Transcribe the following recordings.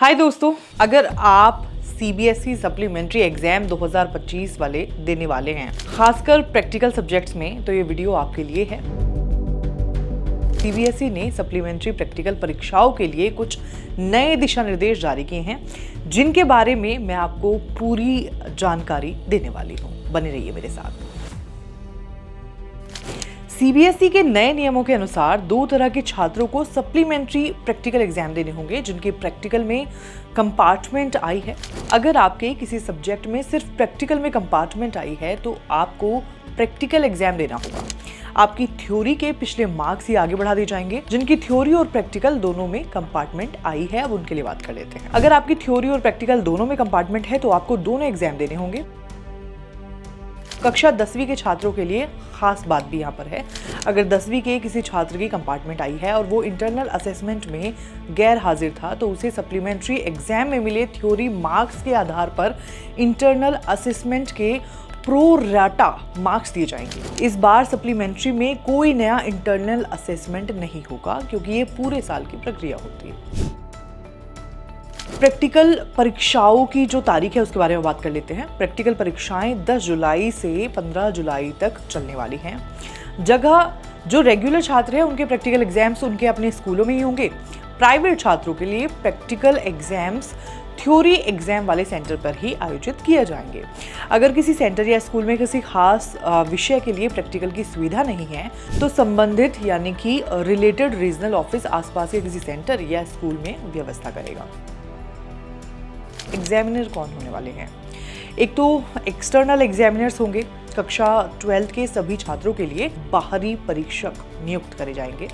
हाय दोस्तों, अगर आप सीबीएसई सप्लीमेंट्री एग्जाम 2025 वाले देने वाले हैं, खासकर प्रैक्टिकल सब्जेक्ट्स में, तो ये वीडियो आपके लिए है। सीबीएसई ने सप्लीमेंट्री प्रैक्टिकल परीक्षाओं के लिए कुछ नए दिशा निर्देश जारी किए हैं, जिनके बारे में मैं आपको पूरी जानकारी देने वाली हूँ। बने रहिए मेरे साथ। सीबीएसई के नए नियमों के अनुसार दो तरह के छात्रों को सप्लीमेंट्री प्रैक्टिकल एग्जाम देने होंगे, जिनके प्रैक्टिकल में कंपार्टमेंट आई है। अगर आपके किसी सब्जेक्ट में सिर्फ प्रैक्टिकल में कंपार्टमेंट आई है तो आपको प्रैक्टिकल एग्जाम देना होगा। आपकी थ्योरी के पिछले मार्क्स ही आगे बढ़ा दिए जाएंगे। जिनकी थ्योरी और प्रैक्टिकल दोनों में कंपार्टमेंट आई है, अब उनके लिए बात कर लेते हैं। अगर आपकी थ्योरी और प्रैक्टिकल दोनों में कंपार्टमेंट है तो आपको दोनों एग्जाम देने होंगे। कक्षा 10वीं के छात्रों के लिए खास बात भी यहाँ पर है। अगर 10वीं के किसी छात्र की कंपार्टमेंट आई है और वो इंटरनल असेसमेंट में गैर हाजिर था तो उसे सप्लीमेंट्री एग्जाम में मिले थ्योरी मार्क्स के आधार पर इंटरनल असेसमेंट के प्रो राटा मार्क्स दिए जाएंगे। इस बार सप्लीमेंट्री में कोई नया इंटरनल असेसमेंट नहीं होगा, क्योंकि ये पूरे साल की प्रक्रिया होती है। प्रैक्टिकल परीक्षाओं की जो तारीख है उसके बारे में बात कर लेते हैं। प्रैक्टिकल परीक्षाएं 10 जुलाई से 15 जुलाई तक चलने वाली हैं। जगह जो रेगुलर छात्र हैं उनके प्रैक्टिकल एग्जाम्स उनके अपने स्कूलों में ही होंगे। प्राइवेट छात्रों के लिए प्रैक्टिकल एग्जाम्स थ्योरी एग्जाम वाले सेंटर पर ही आयोजित किए जाएंगे। अगर किसी सेंटर या स्कूल में किसी खास विषय के लिए प्रैक्टिकल की सुविधा नहीं है तो संबंधित यानी कि रिलेटेड रीजनल ऑफिस आसपास के किसी सेंटर या स्कूल में व्यवस्था करेगा। एग्जामिनर कौन होने वाले हैं? एक तो एक्सटर्नल एग्जामिनर्स होंगे। कक्षा 12 के सभी छात्रों के लिए बाहरी परीक्षक नियुक्त करे जाएंगे।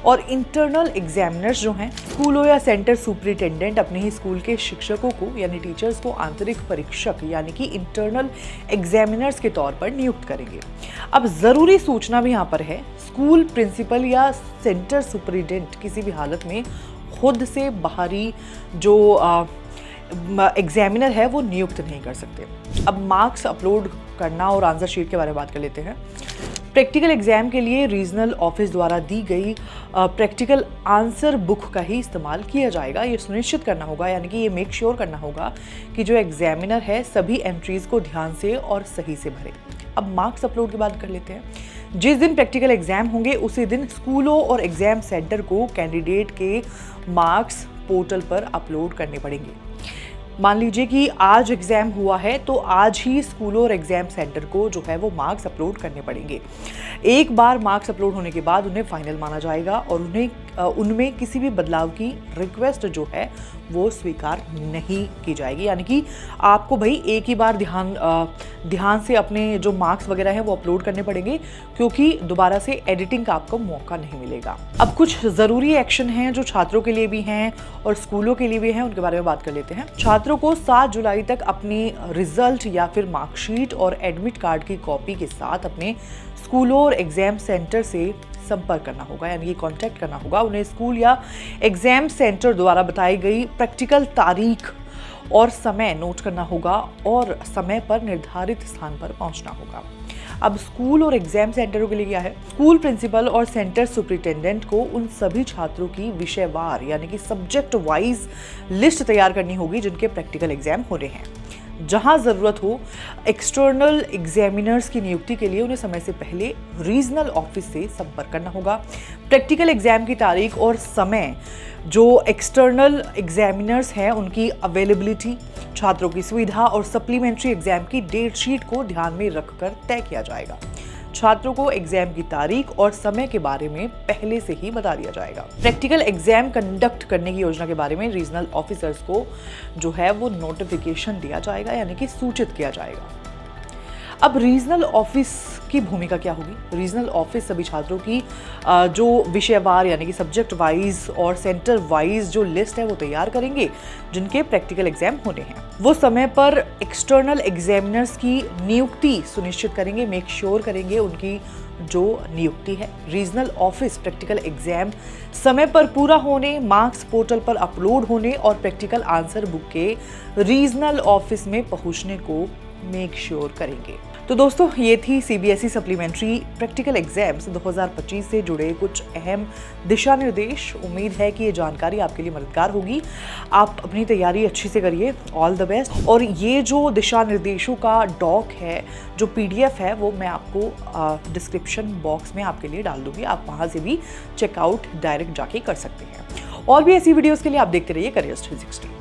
और इंटरनल एग्जामिनर्स जो हैं, स्कूलों या सेंटर सुपरिटेंडेंट अपने ही स्कूल के शिक्षकों को यानी टीचर्स को आंतरिक परीक्षक यानी कि इंटरनल एग्जामिनर्स के तौर पर नियुक्त करेंगे। अब जरूरी सूचना भी यहाँ पर है, स्कूल प्रिंसिपल या सेंटर सुपरिटेंडेंट किसी भी हालत में खुद से बाहरी जो एग्जामिनर है वो नियुक्त नहीं कर सकते। अब मार्क्स अपलोड करना और आंसर शीट के बारे में बात कर लेते हैं। प्रैक्टिकल एग्जाम के लिए रीजनल ऑफिस द्वारा दी गई प्रैक्टिकल आंसर बुक का ही इस्तेमाल किया जाएगा। ये सुनिश्चित करना होगा, यानी कि ये मेक श्योर करना होगा कि जो एग्जामिनर है सभी एंट्रीज को ध्यान से और सही से भरे। अब मार्क्स अपलोड की बात कर लेते हैं। जिस दिन प्रैक्टिकल एग्जाम होंगे उसी दिन स्कूलों और एग्जाम सेंटर को कैंडिडेट के मार्क्स पोर्टल पर अपलोड करने पड़ेंगे। मान लीजिए कि आज एग्जाम हुआ है तो आज ही स्कूलों और एग्जाम सेंटर को जो है वो मार्क्स अपलोड करने पड़ेंगे। एक बार मार्क्स अपलोड होने के बाद उन्हें फाइनल माना जाएगा और उनमें किसी भी बदलाव की रिक्वेस्ट जो है वो स्वीकार नहीं की जाएगी। यानी कि आपको भाई एक ही बार ध्यान से अपने जो मार्क्स वगैरह हैं वो अपलोड करने पड़ेंगे, क्योंकि दोबारा से एडिटिंग का आपको मौका नहीं मिलेगा। अब कुछ ज़रूरी एक्शन हैं जो छात्रों के लिए भी हैं और स्कूलों के लिए भी हैं, उनके बारे में बात कर लेते हैं। छात्रों को 7 जुलाई तक अपनी रिजल्ट या फिर मार्कशीट और एडमिट कार्ड की कॉपी के साथ अपने स्कूलों और एग्जाम सेंटर से संपर्क करना होगा, यानी कि कांटेक्ट करना होगा। उन्हें स्कूल या एग्जाम सेंटर द्वारा बताई गई प्रैक्टिकल तारीख और समय नोट करना होगा और समय पर निर्धारित स्थान पर पहुंचना होगा। अब स्कूल और एग्जाम सेंटरों के लिए क्या है? स्कूल प्रिंसिपल और सेंटर सुपरिटेंडेंट को उन सभी छात्रों की विषयवार यानी कि सब्जेक्ट वाइज लिस्ट तैयार करनी होगी जिनके प्रैक्टिकल एग्जाम हो रहे हैं। जहां जरूरत हो एक्सटर्नल एग्जामिनर्स की नियुक्ति के लिए उन्हें समय से पहले रीजनल ऑफिस से संपर्क करना होगा। प्रैक्टिकल एग्जाम की तारीख और समय जो एक्सटर्नल एग्जामिनर्स हैं उनकी अवेलेबिलिटी, छात्रों की सुविधा और सप्लीमेंट्री एग्जाम की डेट शीट को ध्यान में रखकर तय किया जाएगा। छात्रों को एग्जाम की तारीख और समय के बारे में पहले से ही बता दिया जाएगा। प्रैक्टिकल एग्जाम कंडक्ट करने की योजना के बारे में रीजनल ऑफिसर्स को जो है वो नोटिफिकेशन दिया जाएगा, यानी कि सूचित किया जाएगा। अब रीजनल ऑफिस की भूमिका क्या होगी? रीजनल ऑफिस सभी छात्रों की जो विषयवार यानी कि सब्जेक्ट वाइज और सेंटर वाइज जो लिस्ट है वो तैयार करेंगे जिनके प्रैक्टिकल एग्जाम होने हैं। वो समय पर एक्सटर्नल एग्जामिनर्स की नियुक्ति सुनिश्चित करेंगे, मेक श्योर करेंगे उनकी जो नियुक्ति है। रीजनल ऑफिस प्रैक्टिकल एग्जाम समय पर पूरा होने, मार्क्स पोर्टल पर अपलोड होने और प्रैक्टिकल आंसर बुक के रीजनल ऑफिस में पहुंचने को मेक श्योर करेंगे। तो दोस्तों ये थी सीबीएसई सप्लीमेंट्री प्रैक्टिकल एग्जाम्स 2025 से जुड़े कुछ अहम दिशा निर्देश। उम्मीद है कि ये जानकारी आपके लिए मददगार होगी। आप अपनी तैयारी अच्छी से करिए। All the best. और ये जो दिशा निर्देशों का डॉक है, जो पीडीएफ है, वो मैं आपको डिस्क्रिप्शन बॉक्स में आपके लिए डाल दूंगी। आप वहाँ से भी चेकआउट डायरेक्ट जाके कर सकते हैं। और भी ऐसी वीडियोज़ के लिए आप देखते रहिए करियर्स 360।